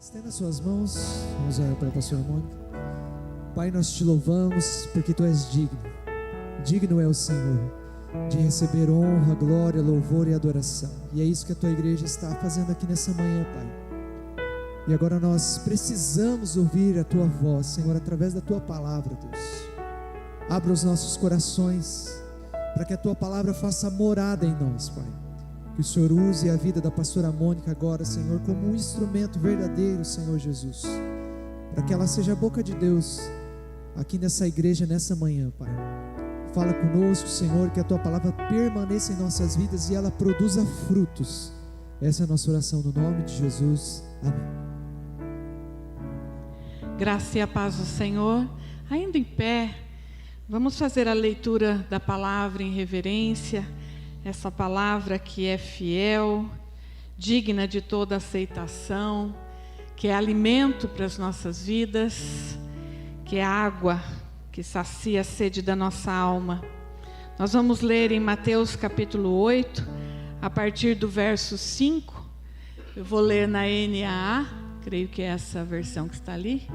Estenda suas mãos, vamos orar para a pastora Mônica. Pai, nós te louvamos porque Tu és digno. Digno é o Senhor de receber honra, glória, louvor e adoração. E é isso que a Tua igreja está fazendo aqui nessa manhã, Pai. E agora nós precisamos ouvir a Tua voz, Senhor, através da Tua palavra, Deus. Abra os nossos corações para que a Tua palavra faça morada em nós, Pai. Que o Senhor use a vida da pastora Mônica agora, Senhor, como um instrumento verdadeiro, Senhor Jesus, para que ela seja a boca de Deus aqui nessa igreja, nessa manhã, Pai. Fala conosco, Senhor, que a Tua palavra permaneça em nossas vidas e ela produza frutos. Essa é a nossa oração no nome de Jesus. Amém. Graça e a paz do Senhor. Ainda em pé, vamos fazer a leitura da palavra em reverência. Essa palavra que é fiel, digna de toda aceitação, que é alimento para as nossas vidas, que é água que sacia a sede da nossa alma. Nós vamos ler em Mateus capítulo 8, a partir do verso 5. Eu vou ler na NAA, creio que é essa versão que está ali.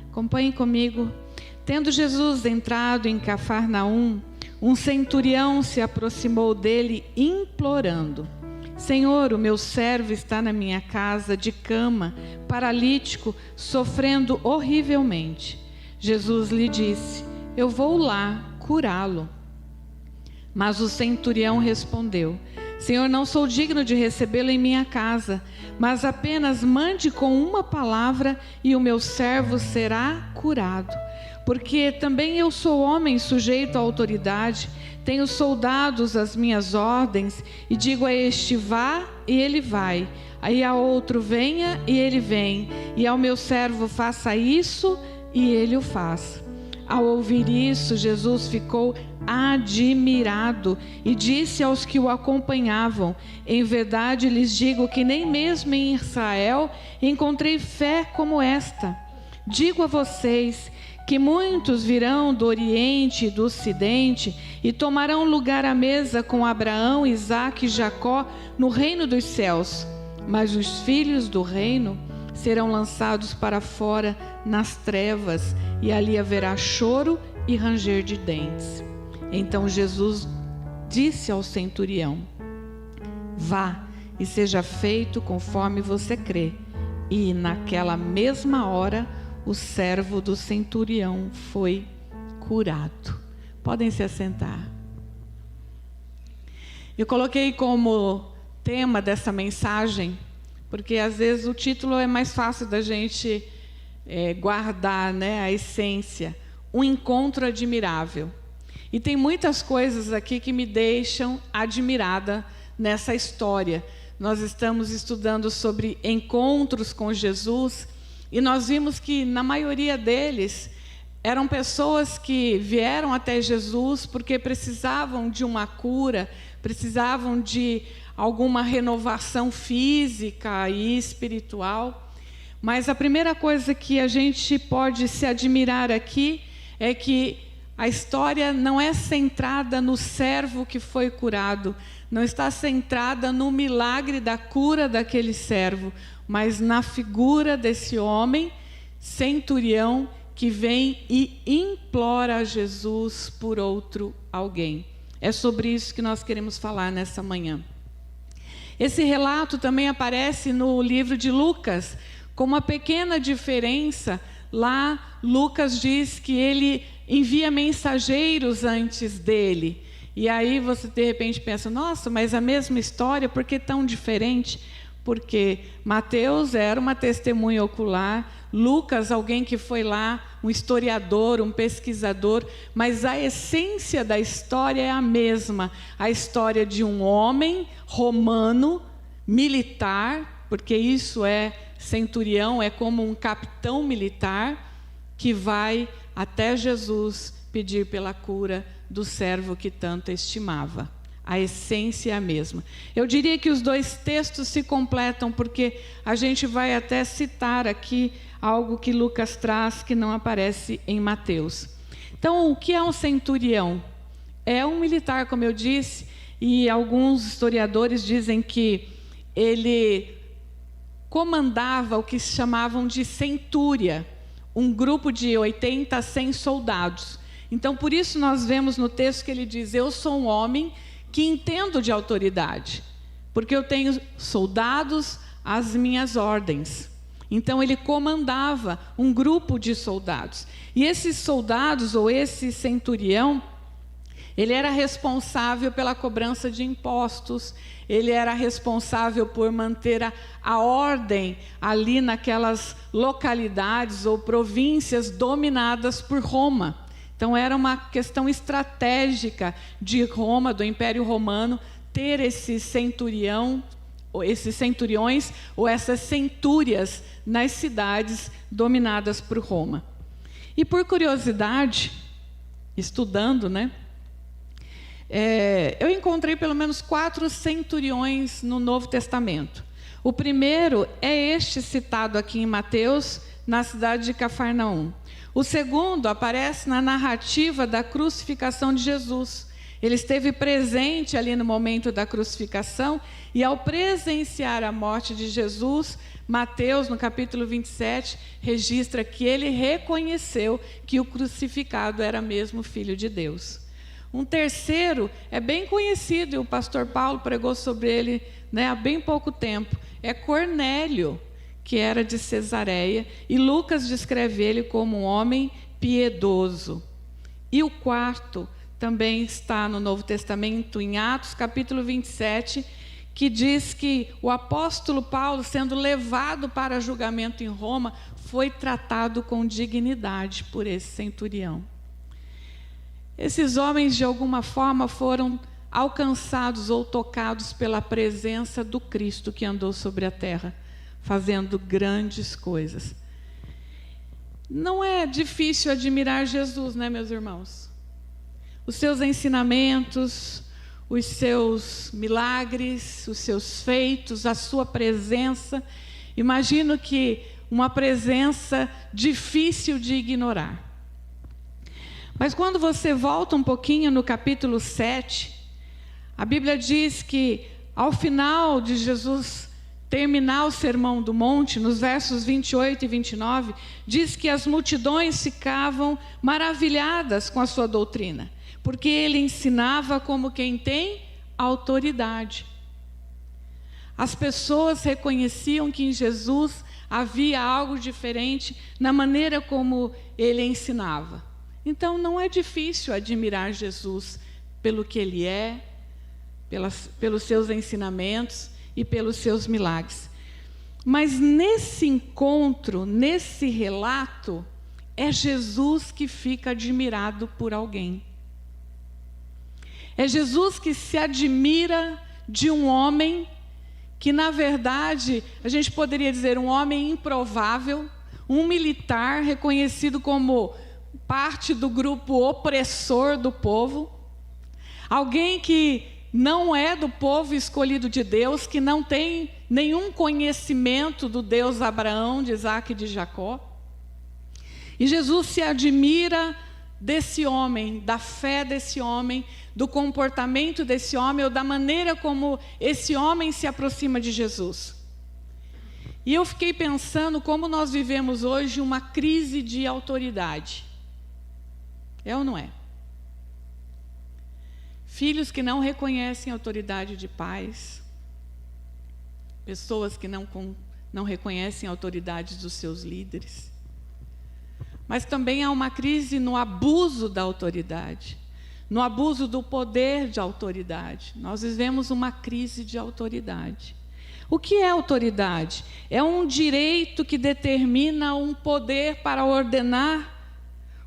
Acompanhem comigo. Tendo Jesus entrado em Cafarnaum, um centurião se aproximou dele implorando: Senhor, o meu servo está na minha casa de cama, paralítico, sofrendo horrivelmente. Jesus lhe disse: eu vou lá curá-lo. Mas o centurião respondeu: Senhor, não sou digno de recebê-lo em minha casa, mas apenas mande com uma palavra e o meu servo será curado. Porque também eu sou homem sujeito à autoridade, tenho soldados às minhas ordens, e digo a este vá, e ele vai, aí a outro venha, e ele vem, e ao meu servo faça isso, e ele o faz. Ao ouvir isso, Jesus ficou admirado e disse aos que o acompanhavam: em verdade lhes digo que nem mesmo em Israel encontrei fé como esta. Digo a vocês que muitos virão do Oriente e do Ocidente e tomarão lugar à mesa com Abraão, Isaque e Jacó no reino dos céus. Mas os filhos do reino serão lançados para fora nas trevas, e ali haverá choro e ranger de dentes. Então Jesus disse ao centurião: vá e seja feito conforme você crê. E naquela mesma hora o servo do centurião foi curado. Podem se assentar. Eu coloquei como tema dessa mensagem, porque às vezes o título é mais fácil da gente guardar, né, a essência. Um encontro admirável. E tem muitas coisas aqui que me deixam admirada nessa história. Nós estamos estudando sobre encontros com Jesus, e nós vimos que na maioria deles eram pessoas que vieram até Jesus porque precisavam de uma cura, precisavam de alguma renovação física e espiritual. Mas a primeira coisa que a gente pode se admirar aqui é que a história não é centrada no servo que foi curado, não está centrada no milagre da cura daquele servo, mas na figura desse homem, centurião, que vem e implora a Jesus por outro alguém. É sobre isso que nós queremos falar nessa manhã. Esse relato também aparece no livro de Lucas, com uma pequena diferença. Lá, Lucas diz que ele envia mensageiros antes dele. E aí você de repente pensa: nossa, mas a mesma história, por que tão diferente? Porque Mateus era uma testemunha ocular, Lucas, alguém que foi lá, um historiador, um pesquisador, mas a essência da história é a mesma. A história de um homem romano, militar, porque isso é centurião, é como um capitão militar, que vai até Jesus pedir pela cura do servo que tanto estimava. A essência é a mesma. Eu diria que os dois textos se completam, porque a gente vai até citar aqui algo que Lucas traz que não aparece em Mateus. Então, o que é um centurião? É um militar, como eu disse, e alguns historiadores dizem que ele comandava o que se chamavam de centúria, um grupo de 80 a 100 soldados. Então, por isso nós vemos no texto que ele diz: eu sou um homem que entendo de autoridade, porque eu tenho soldados às minhas ordens. Então, ele comandava um grupo de soldados. E esses soldados, ou esse centurião, ele era responsável pela cobrança de impostos, ele era responsável por manter a ordem ali naquelas localidades ou províncias dominadas por Roma. Então era uma questão estratégica de Roma, do Império Romano, ter esse centurião, ou esses centuriões, ou essas centúrias nas cidades dominadas por Roma. E por curiosidade, estudando, eu encontrei pelo menos 4 centuriões no Novo Testamento. O primeiro é este citado aqui em Mateus, na cidade de Cafarnaum. O segundo aparece na narrativa da crucificação de Jesus. Ele esteve presente ali no momento da crucificação, e ao presenciar a morte de Jesus, Mateus, no capítulo 27, registra que ele reconheceu que o crucificado era mesmo o Filho de Deus. Um terceiro é bem conhecido, e o pastor Paulo pregou sobre ele há bem pouco tempo, é Cornélio, que era de Cesareia, e Lucas descreve ele como um homem piedoso. E o quarto também está no Novo Testamento, em Atos, capítulo 27, que diz que o apóstolo Paulo, sendo levado para julgamento em Roma, foi tratado com dignidade por esse centurião. Esses homens, de alguma forma, foram alcançados ou tocados pela presença do Cristo que andou sobre a terra, fazendo grandes coisas. Não é difícil admirar Jesus, meus irmãos? Os seus ensinamentos, os seus milagres, os seus feitos, a sua presença. Imagino que uma presença difícil de ignorar. Mas quando você volta um pouquinho no capítulo 7, a Bíblia diz que ao final de Jesus terminar o Sermão do Monte, nos versos 28 e 29, diz que as multidões ficavam maravilhadas com a sua doutrina, porque ele ensinava como quem tem autoridade. As pessoas reconheciam que em Jesus havia algo diferente na maneira como ele ensinava. Então não é difícil admirar Jesus pelo que ele é, pelos seus ensinamentos e pelos seus milagres. Mas nesse encontro, nesse relato, é Jesus que fica admirado por alguém. É Jesus que se admira de um homem que, na verdade, a gente poderia dizer um homem improvável, um militar reconhecido como parte do grupo opressor do povo, alguém que não é do povo escolhido de Deus, que não tem nenhum conhecimento do Deus Abraão, de Isaac e de Jacó. E Jesus se admira desse homem, da fé desse homem, do comportamento desse homem, ou da maneira como esse homem se aproxima de Jesus. E eu fiquei pensando como nós vivemos hoje uma crise de autoridade. É ou não é? Filhos que não reconhecem a autoridade de pais, pessoas que não reconhecem a autoridade dos seus líderes. Mas também há uma crise no abuso da autoridade, no abuso do poder de autoridade. Nós vivemos uma crise de autoridade. O que é autoridade? É um direito que determina um poder para ordenar,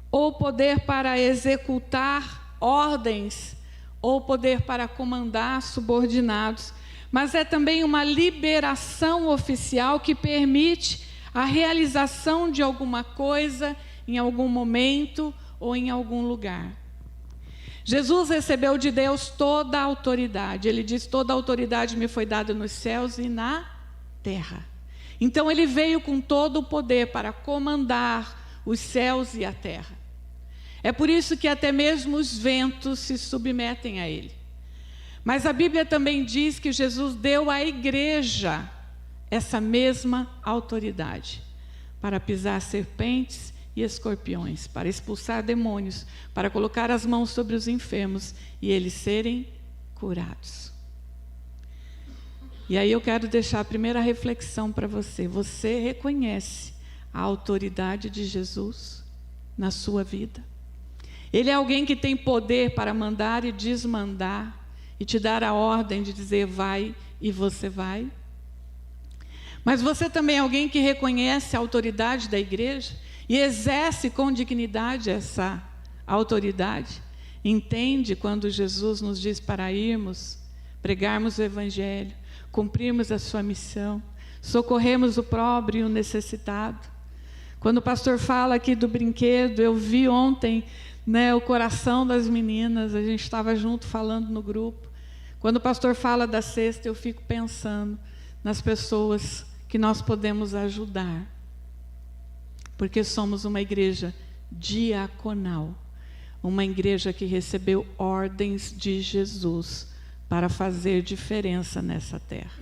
ou poder para executar ordens, ou poder para comandar subordinados. Mas é também uma liberação oficial que permite a realização de alguma coisa em algum momento ou em algum lugar. Jesus recebeu de Deus toda a autoridade. Ele diz: toda a autoridade me foi dada nos céus e na terra. Então ele veio com todo o poder para comandar os céus e a terra. É por isso que até mesmo os ventos se submetem a ele. Mas a Bíblia também diz que Jesus deu à igreja essa mesma autoridade para pisar serpentes e escorpiões, para expulsar demônios, para colocar as mãos sobre os enfermos e eles serem curados. E aí eu quero deixar a primeira reflexão para você. Você reconhece a autoridade de Jesus na sua vida? Ele é alguém que tem poder para mandar e desmandar e te dar a ordem de dizer vai e você vai? Mas você também é alguém que reconhece a autoridade da igreja e exerce com dignidade essa autoridade? Entende quando Jesus nos diz para irmos, pregarmos o evangelho, cumprirmos a sua missão, socorrermos o pobre e o necessitado? Quando o pastor fala aqui do brinquedo, eu vi ontem, o coração das meninas, a gente estava junto falando no grupo. Quando o pastor fala da cesta, eu fico pensando nas pessoas que nós podemos ajudar, porque somos uma igreja diaconal, uma igreja que recebeu ordens de Jesus para fazer diferença nessa terra.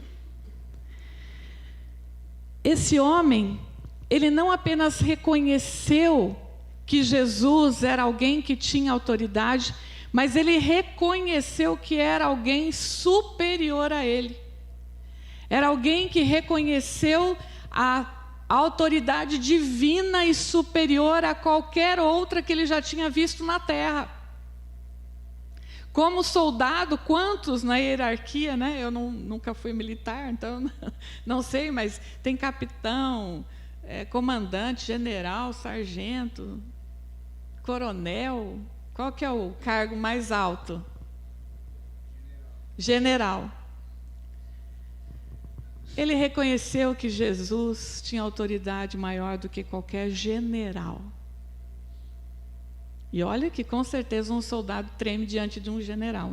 Esse homem, ele não apenas reconheceu que Jesus era alguém que tinha autoridade, mas ele reconheceu que era alguém superior a ele. Era alguém que reconheceu a autoridade divina e superior a qualquer outra que ele já tinha visto na terra. Como soldado, quantos na hierarquia, Eu nunca fui militar, então não sei, mas tem capitão, comandante, general, sargento, coronel. Qual que é o cargo mais alto? General. Ele reconheceu que Jesus tinha autoridade maior do que qualquer general. E olha que com certeza um soldado treme diante de um general,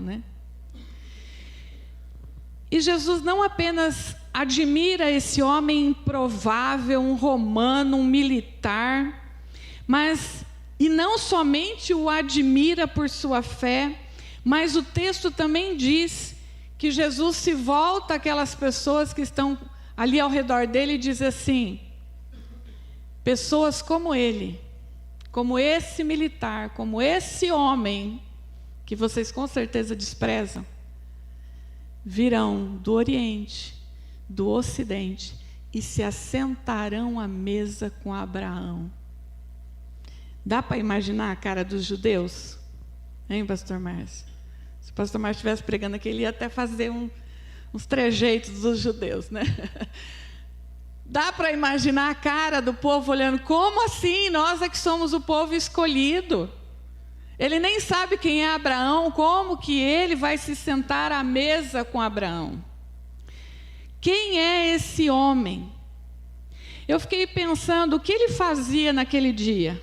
E Jesus não apenas admira esse homem improvável, um romano, um militar, e não somente o admira por sua fé, mas o texto também diz que Jesus se volta àquelas pessoas que estão ali ao redor dele e diz assim: pessoas como ele, como esse militar, como esse homem, que vocês com certeza desprezam, virão do Oriente, do Ocidente, e se assentarão à mesa com Abraão. Dá para imaginar a cara dos judeus? Hein, pastor Márcio? Se o pastor Márcio estivesse pregando aqui, ele ia até fazer uns trejeitos dos judeus, Dá para imaginar a cara do povo olhando: como assim? Nós é que somos o povo escolhido. Ele nem sabe quem é Abraão, como que ele vai se sentar à mesa com Abraão? Quem é esse homem? Eu fiquei pensando, o que ele fazia naquele dia?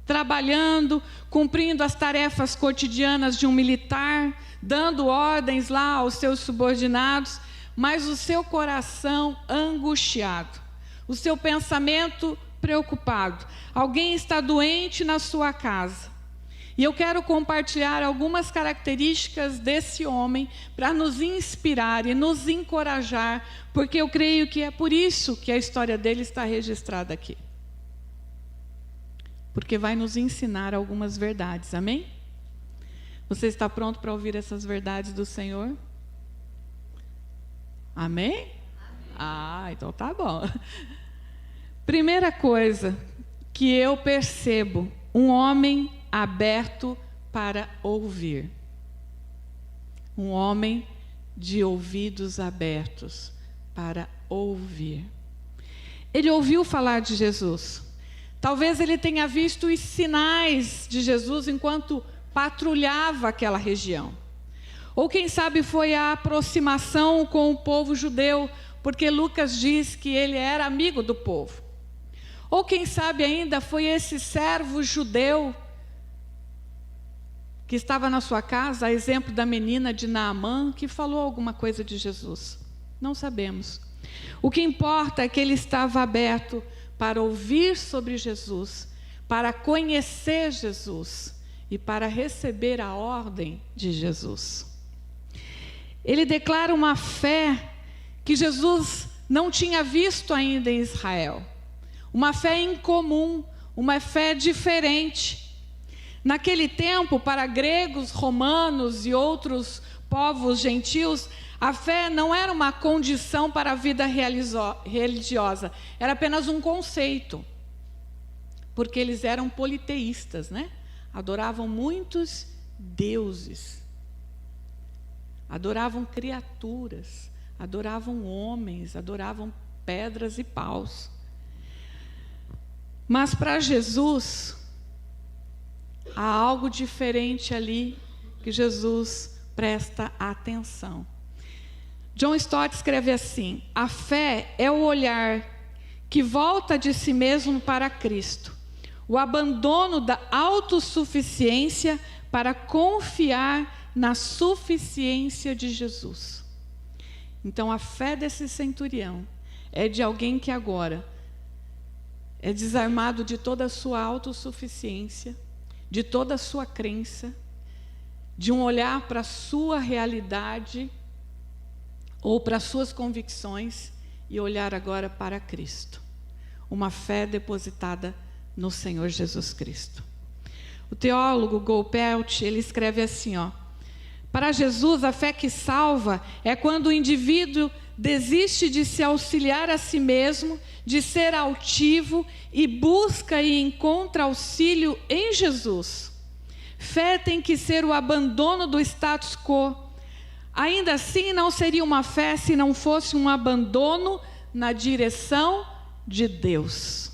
Trabalhando, cumprindo as tarefas cotidianas de um militar, dando ordens lá aos seus subordinados, mas o seu coração angustiado, o seu pensamento preocupado. Alguém está doente na sua casa. E eu quero compartilhar algumas características desse homem para nos inspirar e nos encorajar, porque eu creio que é por isso que a história dele está registrada aqui. Porque vai nos ensinar algumas verdades, amém? Você está pronto para ouvir essas verdades do Senhor? Amém? Amém. Então tá bom. Primeira coisa que eu percebo, um homem aberto para ouvir. Um homem de ouvidos abertos para ouvir. Ele ouviu falar de Jesus. Talvez ele tenha visto os sinais de Jesus enquanto patrulhava aquela região. Ou quem sabe foi a aproximação com o povo judeu, porque Lucas diz que ele era amigo do povo. Ou quem sabe ainda foi esse servo judeu que estava na sua casa, a exemplo da menina de Naamã, que falou alguma coisa de Jesus. Não sabemos. O que importa é que ele estava aberto para ouvir sobre Jesus, para conhecer Jesus e para receber a ordem de Jesus. Ele declara uma fé que Jesus não tinha visto ainda em Israel. Uma fé incomum, uma fé diferente. Naquele tempo, para gregos, romanos e outros povos gentios, a fé não era uma condição para a vida religiosa, era apenas um conceito. Porque eles eram politeístas, né? Adoravam muitos deuses. Adoravam criaturas, adoravam homens, adoravam pedras e paus. Mas para Jesus, há algo diferente ali que Jesus presta atenção. John Stott escreve assim: a fé é o olhar que volta de si mesmo para Cristo, o abandono da autossuficiência para confiar na suficiência de Jesus. Então a fé desse centurião é de alguém que agora é desarmado de toda a sua autossuficiência, de toda a sua crença, de um olhar para a sua realidade ou para as suas convicções e olhar agora para Cristo. Uma fé depositada no Senhor Jesus Cristo. O teólogo Goupelt, ele escreve assim, para Jesus, a fé que salva é quando o indivíduo desiste de se auxiliar a si mesmo, de ser altivo e busca e encontra auxílio em Jesus. Fé tem que ser o abandono do status quo. Ainda assim, não seria uma fé se não fosse um abandono na direção de Deus.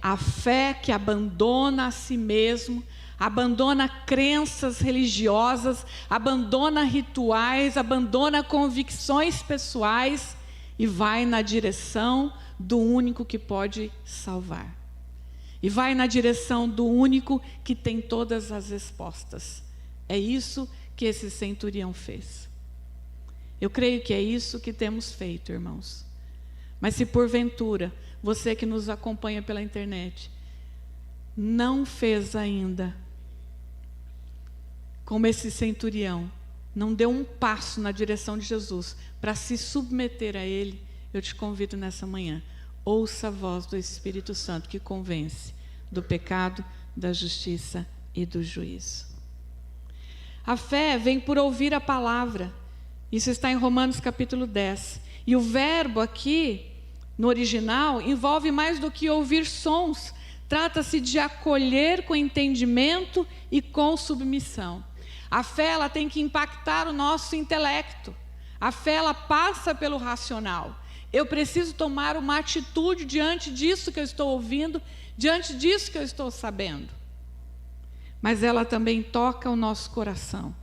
A fé que abandona a si mesmo, abandona crenças religiosas, abandona rituais, abandona convicções pessoais e vai na direção do único que pode salvar. E vai na direção do único que tem todas as respostas. É isso que esse centurião fez. Eu creio que é isso que temos feito, irmãos. Mas se porventura, você que nos acompanha pela internet, não fez ainda como esse centurião, não deu um passo na direção de Jesus para se submeter a Ele, eu te convido nessa manhã, ouça a voz do Espírito Santo que convence do pecado, da justiça e do juízo. A fé vem por ouvir a palavra, isso está em Romanos capítulo 10, e o verbo aqui, no original, envolve mais do que ouvir sons, trata-se de acolher com entendimento e com submissão. A fé, ela tem que impactar o nosso intelecto. A fé, ela passa pelo racional. Eu preciso tomar uma atitude diante disso que eu estou ouvindo, diante disso que eu estou sabendo. Mas ela também toca o nosso coração.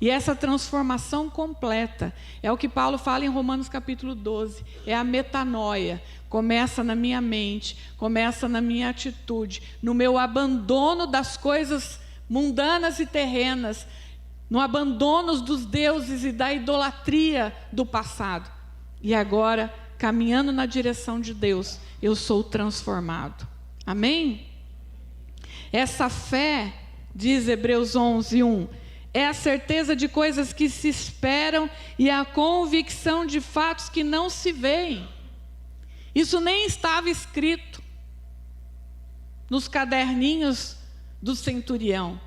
E essa transformação completa é o que Paulo fala em Romanos capítulo 12. É a metanoia. Começa na minha mente, começa na minha atitude, no meu abandono das coisas mundanas e terrenas, no abandono dos deuses e da idolatria do passado. E agora, caminhando na direção de Deus, eu sou transformado. Amém? Essa fé, diz Hebreus 11:1, é a certeza de coisas que se esperam e a convicção de fatos que não se veem. Isso nem estava escrito nos caderninhos do centurião.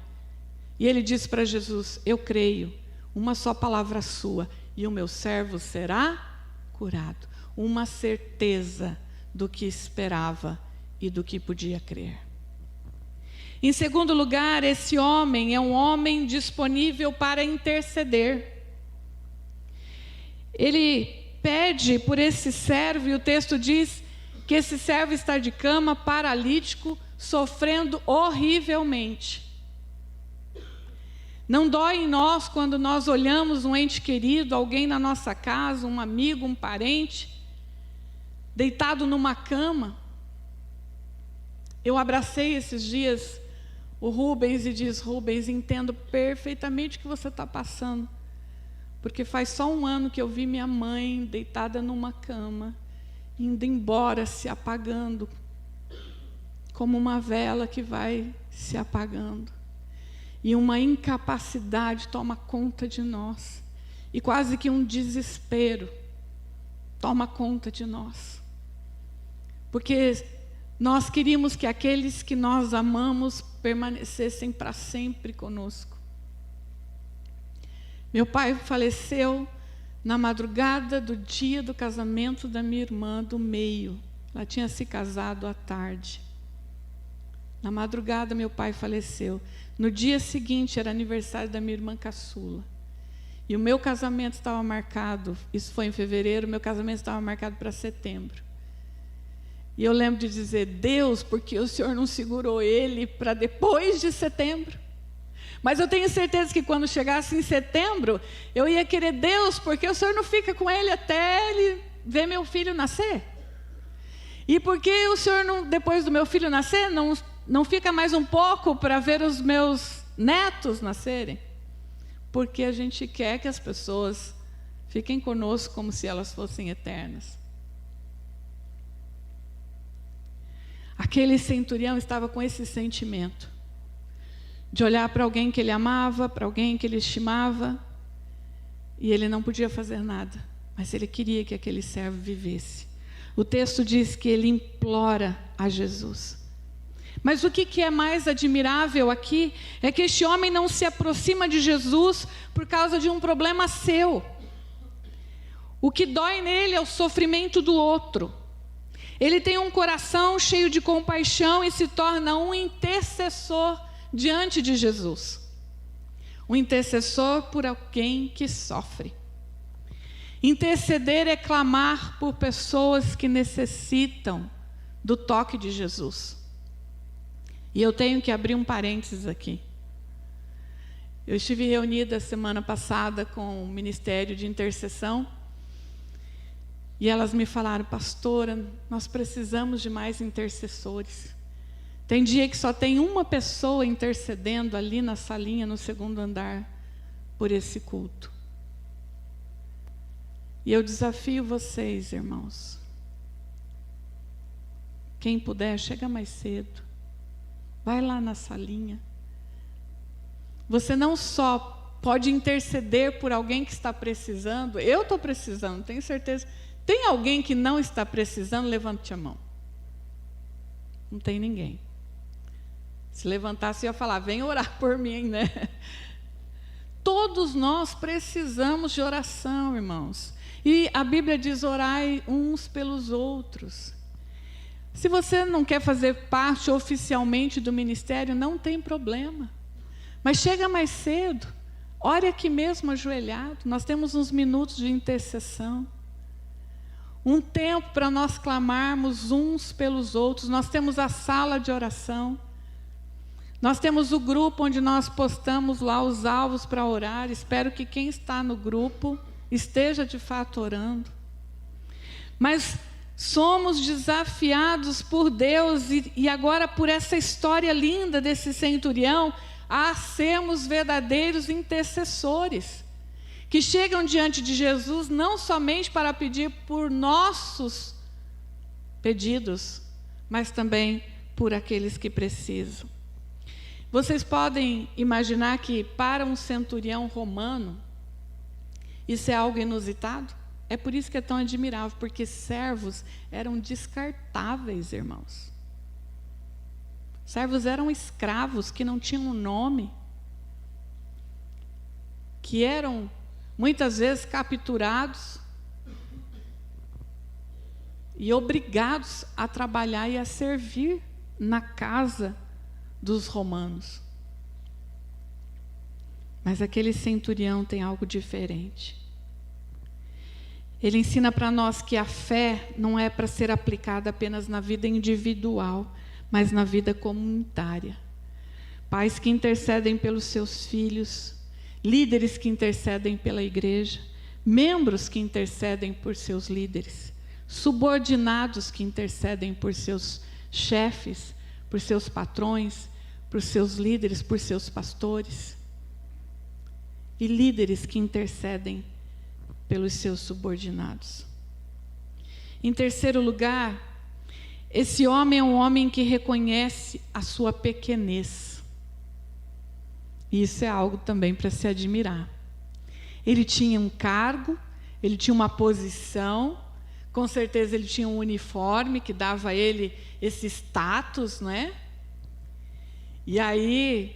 E ele disse para Jesus: eu creio, uma só palavra sua e o meu servo será curado. Uma certeza do que esperava e do que podia crer. Em segundo lugar, esse homem é um homem disponível para interceder. Ele pede por esse servo, e o texto diz que esse servo está de cama, paralítico, sofrendo horrivelmente. Não dói em nós quando nós olhamos um ente querido, alguém na nossa casa, um amigo, um parente, deitado numa cama? Eu abracei esses dias o Rubens e disse: Rubens, entendo perfeitamente o que você está passando, porque faz só 1 ano que eu vi minha mãe deitada numa cama, indo embora, se apagando, como uma vela que vai se apagando. E uma incapacidade toma conta de nós. e quase que um desespero toma conta de nós. Porque nós queríamos que aqueles que nós amamos permanecessem para sempre conosco. Meu pai faleceu na madrugada do dia do casamento da minha irmã do meio. Ela tinha se casado à tarde. Na madrugada meu pai faleceu. No dia seguinte era aniversário da minha irmã caçula. E o meu casamento estava marcado, isso foi em fevereiro, meu casamento estava marcado para setembro. E eu lembro de dizer: Deus, porque o Senhor não segurou ele para depois de setembro? Mas eu tenho certeza que quando chegasse em setembro, eu ia querer Deus, porque o Senhor não fica com ele até ele ver meu filho nascer. E porque o Senhor, não, depois do meu filho nascer, não fica mais um pouco para ver os meus netos nascerem? Porque a gente quer que as pessoas fiquem conosco como se elas fossem eternas. Aquele centurião estava com esse sentimento de olhar para alguém que ele amava, para alguém que ele estimava, e ele não podia fazer nada, mas ele queria que aquele servo vivesse. O texto diz que ele implora a Jesus. Mas o que é mais admirável aqui é que este homem não se aproxima de Jesus por causa de um problema seu. O que dói nele é o sofrimento do outro. Ele tem um coração cheio de compaixão e se torna um intercessor diante de Jesus. Um intercessor por alguém que sofre. Interceder é clamar por pessoas que necessitam do toque de Jesus. E eu tenho que abrir um parênteses aqui. Eu estive reunida semana passada com o Ministério de Intercessão. E elas me falaram: pastora, nós precisamos de mais intercessores. Tem dia que só tem uma pessoa intercedendo ali na salinha, no segundo andar, por esse culto. E eu desafio vocês, irmãos. Quem puder, chega mais cedo. Vai lá na salinha. Você não só pode interceder por alguém que está precisando. Eu estou precisando, tenho certeza. Tem alguém que não está precisando? Levante a mão. Não tem ninguém. Se levantasse, eu ia falar: vem orar por mim, né? Todos nós precisamos de oração, irmãos. E a Bíblia diz: orai uns pelos outros. Se você não quer fazer parte oficialmente do ministério, não tem problema. Mas chega mais cedo. Ore aqui mesmo ajoelhado. Nós temos uns minutos de intercessão. Um tempo para nós clamarmos uns pelos outros. Nós temos a sala de oração. Nós temos o grupo onde nós postamos lá os alvos para orar. Espero que quem está no grupo esteja de fato orando. Mas somos desafiados por Deus e agora por essa história linda desse centurião a sermos verdadeiros intercessores. Que chegam diante de Jesus não somente para pedir por nossos pedidos, mas também por aqueles que precisam. Vocês podem imaginar que para um centurião romano, isso é algo inusitado? É por isso que é tão admirável, porque servos eram descartáveis, irmãos. Servos eram escravos que não tinham nome, que eram muitas vezes capturados e obrigados a trabalhar e a servir na casa dos romanos. Mas aquele centurião tem algo diferente. Ele ensina para nós que a fé não é para ser aplicada apenas na vida individual, mas na vida comunitária. Pais que intercedem pelos seus filhos, líderes que intercedem pela igreja, membros que intercedem por seus líderes, subordinados que intercedem por seus chefes, por seus patrões, por seus líderes, por seus pastores, e líderes que intercedem pelos seus subordinados. Em terceiro lugar, esse homem é um homem que reconhece a sua pequenez. Isso é algo também para se admirar. Ele tinha um cargo, ele tinha uma posição, com certeza ele tinha um uniforme que dava a ele esse status, não é? E aí,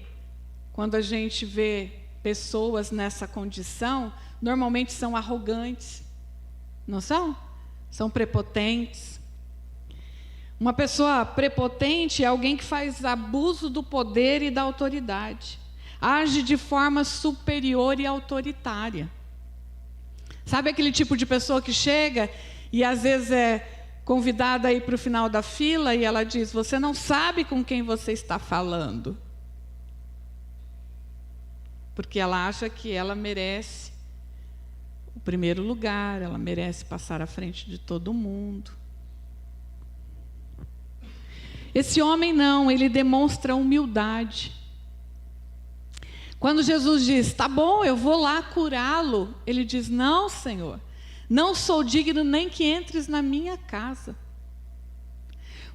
quando a gente vê pessoas nessa condição, normalmente são arrogantes, não são? São prepotentes. Uma pessoa prepotente é alguém que faz abuso do poder e da autoridade, age de forma superior e autoritária. Sabe aquele tipo de pessoa que chega e às vezes é convidada a ir para o final da fila e ela diz: você não sabe com quem você está falando. Porque ela acha que ela merece o primeiro lugar, ela merece passar à frente de todo mundo. Esse homem não, ele demonstra humildade. Quando Jesus diz: tá bom, eu vou lá curá-lo, ele diz: não, Senhor, não sou digno nem que entres na minha casa.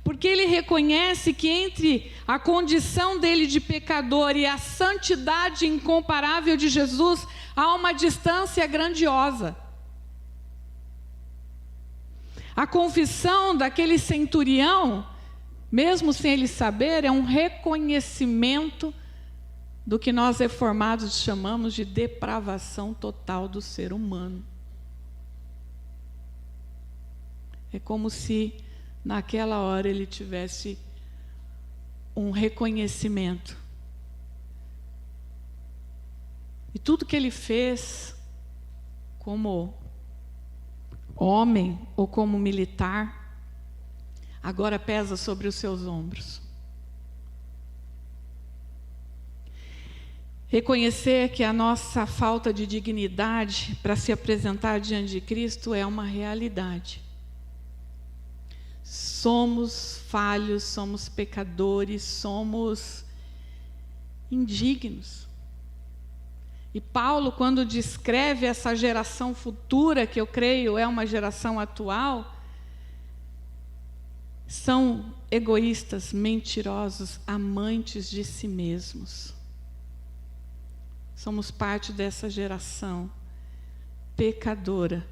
Porque ele reconhece que entre a condição dele de pecador e a santidade incomparável de Jesus, há uma distância grandiosa. A confissão daquele centurião, mesmo sem ele saber, é um reconhecimento do que nós reformados chamamos de depravação total do ser humano. É como se naquela hora ele tivesse um reconhecimento. E tudo que ele fez, como homem ou como militar, agora pesa sobre os seus ombros. Reconhecer que a nossa falta de dignidade para se apresentar diante de Cristo é uma realidade. Somos falhos, somos pecadores, somos indignos. E Paulo, quando descreve essa geração futura, que eu creio é uma geração atual, são egoístas, mentirosos, amantes de si mesmos. Somos parte dessa geração pecadora,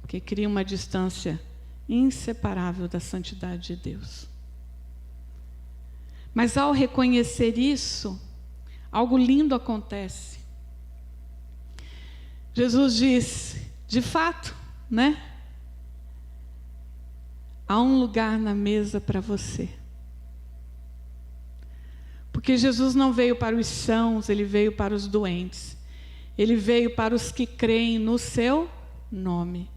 que cria uma distância inseparável da santidade de Deus. Mas ao reconhecer isso, algo lindo acontece. Jesus diz: de fato, né? Há um lugar na mesa para você. Porque Jesus não veio para os sãos, ele veio para os doentes. Ele veio para os que creem no seu nome.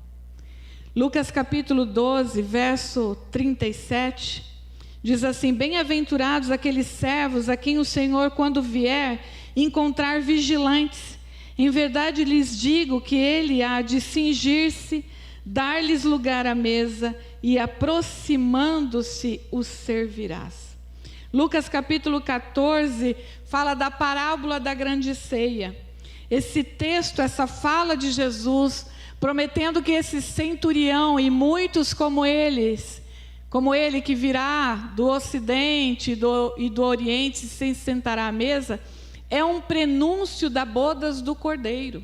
Lucas capítulo 12, verso 37, diz assim: bem-aventurados aqueles servos a quem o Senhor, quando vier, encontrar vigilantes. Em verdade lhes digo que ele há de cingir-se, dar-lhes lugar à mesa e, aproximando-se, os servirás. Lucas capítulo 14 fala da parábola da grande ceia. Esse texto, essa fala de Jesus, prometendo que esse centurião e muitos como ele que virá do ocidente e do oriente, se sentará à mesa, é um prenúncio da bodas do Cordeiro.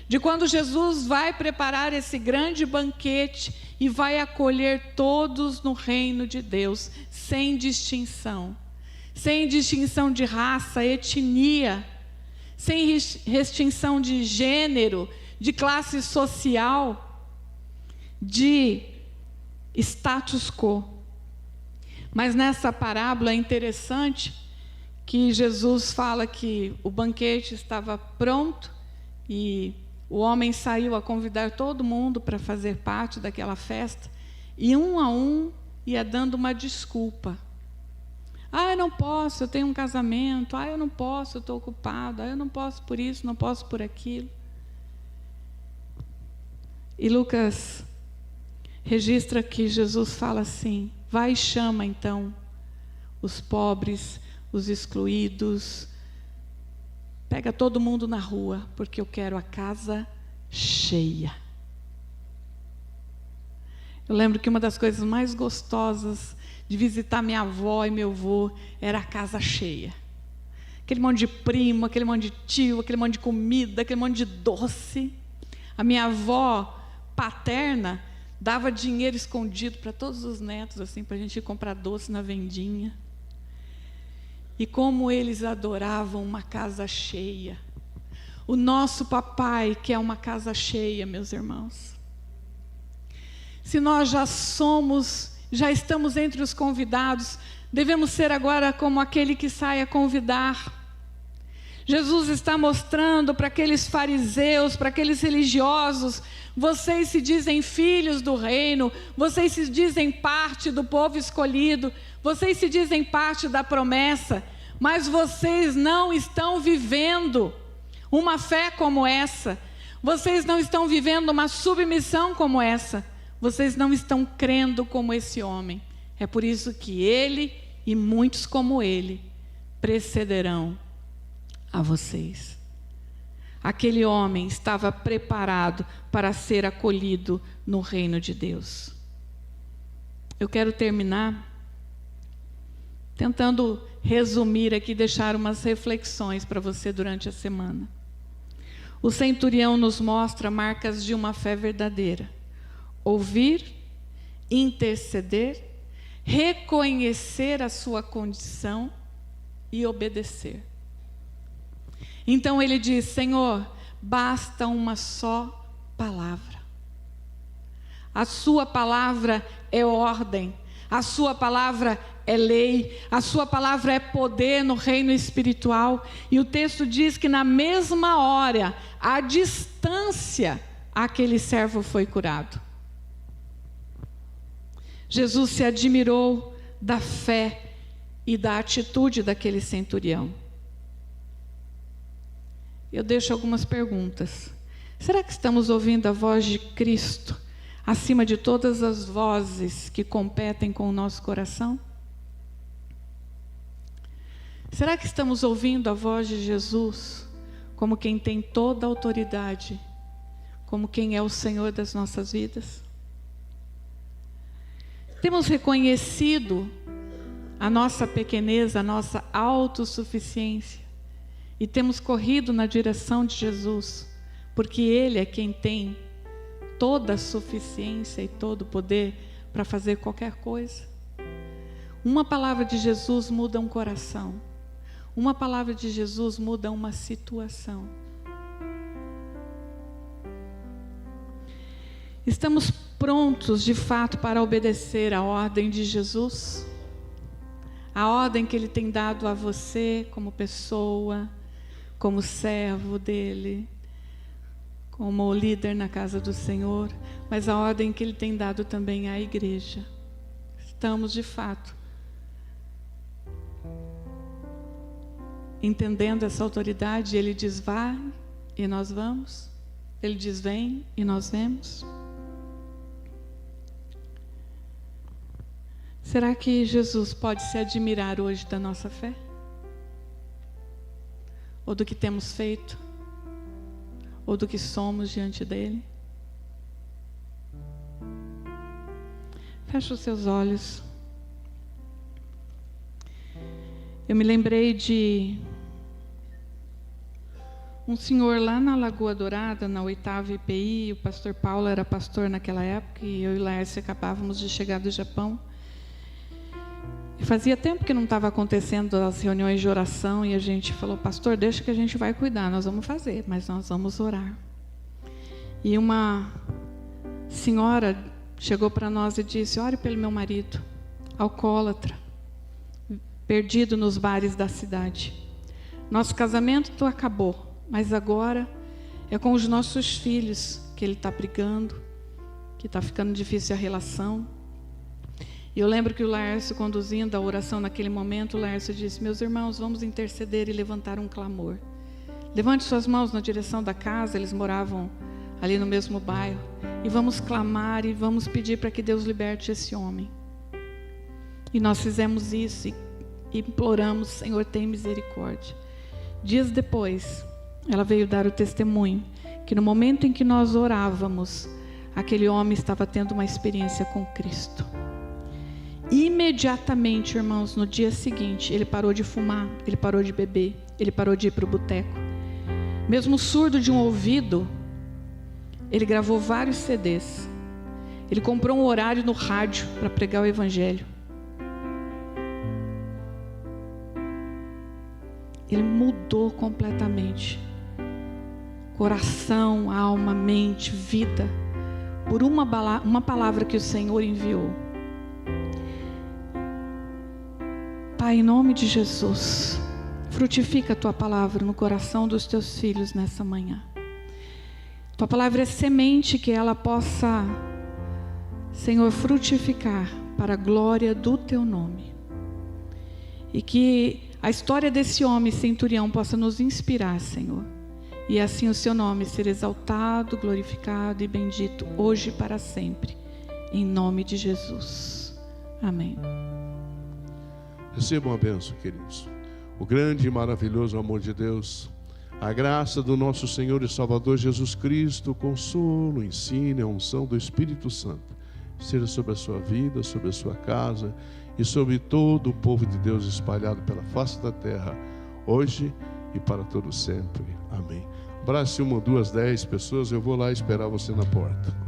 De quando Jesus vai preparar esse grande banquete e vai acolher todos no reino de Deus, sem distinção de raça, etnia, sem restrição de gênero, de classe social, de status quo. Mas nessa parábola é interessante que Jesus fala que o banquete estava pronto e o homem saiu a convidar todo mundo para fazer parte daquela festa, e um a um ia dando uma desculpa. Eu não posso, eu tenho um casamento. Eu não posso, eu estou ocupado. Eu não posso por isso, não posso por aquilo. E Lucas registra que Jesus fala assim: vai e chama então os pobres, os excluídos, pega todo mundo na rua, porque eu quero a casa cheia. Eu lembro que uma das coisas mais gostosas de visitar minha avó e meu avô era a casa cheia. aquele monte de primo, aquele monte de tio, aquele monte de comida, aquele monte de doce. A minha avó paterna dava dinheiro escondido para todos os netos, assim, para a gente ir comprar doce na vendinha. E como eles adoravam uma casa cheia. O nosso papai quer uma casa cheia, meus irmãos. Se nós já estamos entre os convidados, devemos ser agora como aquele que sai a convidar. Jesus está mostrando para aqueles fariseus, para aqueles religiosos: vocês se dizem filhos do reino, vocês se dizem parte do povo escolhido, vocês se dizem parte da promessa, mas vocês não estão vivendo uma fé como essa, vocês não estão vivendo uma submissão como essa, vocês não estão crendo como esse homem. É por isso que ele e muitos como ele precederão a vocês. Aquele homem estava preparado para ser acolhido no reino de Deus. Eu quero terminar tentando resumir aqui, deixar umas reflexões para você durante a semana. O centurião nos mostra marcas de uma fé verdadeira: ouvir, interceder, reconhecer a sua condição e obedecer. Então ele diz: Senhor, basta uma só palavra. A sua palavra é ordem, a sua palavra é lei, a sua palavra é poder no reino espiritual. E o texto diz que na mesma hora, à distância, aquele servo foi curado. Jesus se admirou da fé e da atitude daquele centurião. Eu deixo algumas perguntas. Será que estamos ouvindo a voz de Cristo acima de todas as vozes que competem com o nosso coração? Será que estamos ouvindo a voz de Jesus como quem tem toda a autoridade, como quem é o Senhor das nossas vidas? Temos reconhecido a nossa pequenez, a nossa autossuficiência, e temos corrido na direção de Jesus, porque Ele é quem tem toda a suficiência e todo o poder para fazer qualquer coisa. Uma palavra de Jesus muda um coração. Uma palavra de Jesus muda uma situação. Estamos prontos, de fato, para obedecer a ordem de Jesus? A ordem que Ele tem dado a você como pessoa, como servo dEle, como líder na casa do Senhor, mas a ordem que Ele tem dado também à igreja. Estamos, de fato, entendendo essa autoridade. Ele diz: vai, e nós vamos. Ele diz: vem, e nós vemos. Será que Jesus pode se admirar hoje da nossa fé? Ou do que temos feito? Ou do que somos diante dEle? Feche os seus olhos. Eu me lembrei de um senhor lá na Lagoa Dourada, na 8ª IPI. O pastor Paulo era pastor naquela época, e eu e Laércio acabávamos de chegar do Japão. E fazia tempo que não estava acontecendo as reuniões de oração, e a gente falou: pastor, deixa que a gente vai cuidar, nós vamos fazer, mas nós vamos orar. E uma senhora chegou para nós e disse: ore pelo meu marido, alcoólatra, perdido nos bares da cidade. Nosso casamento acabou, mas agora é com os nossos filhos que ele está brigando, que está ficando difícil a relação. E eu lembro que o Laércio, conduzindo a oração naquele momento, o Laércio disse: meus irmãos, vamos interceder e levantar um clamor. Levante suas mãos na direção da casa, eles moravam ali no mesmo bairro, e vamos clamar e vamos pedir para que Deus liberte esse homem. E nós fizemos isso e imploramos: Senhor, tem misericórdia. Dias depois, ela veio dar o testemunho que no momento em que nós orávamos, aquele homem estava tendo uma experiência com Cristo. Imediatamente, irmãos, no dia seguinte, ele parou de fumar, ele parou de beber, ele parou de ir para o boteco. Mesmo surdo de um ouvido, ele gravou vários CDs. Ele comprou um horário no rádio para pregar o evangelho. Ele mudou completamente. Coração, alma, mente, vida, por uma palavra que o Senhor enviou. Pai, em nome de Jesus, frutifica a Tua palavra no coração dos Teus filhos nessa manhã. Tua palavra é semente, que ela possa, Senhor, frutificar para a glória do Teu nome. E que a história desse homem centurião possa nos inspirar, Senhor. E assim o Seu nome ser exaltado, glorificado e bendito hoje e para sempre. Em nome de Jesus. Amém. Recebam a bênção, queridos. O grande e maravilhoso amor de Deus, a graça do nosso Senhor e Salvador Jesus Cristo, o consolo, o ensino e a unção do Espírito Santo seja sobre a sua vida, sobre a sua casa e sobre todo o povo de Deus espalhado pela face da terra, hoje e para todo sempre. Amém. Abrace 1, 2, 10 pessoas, eu vou lá esperar você na porta.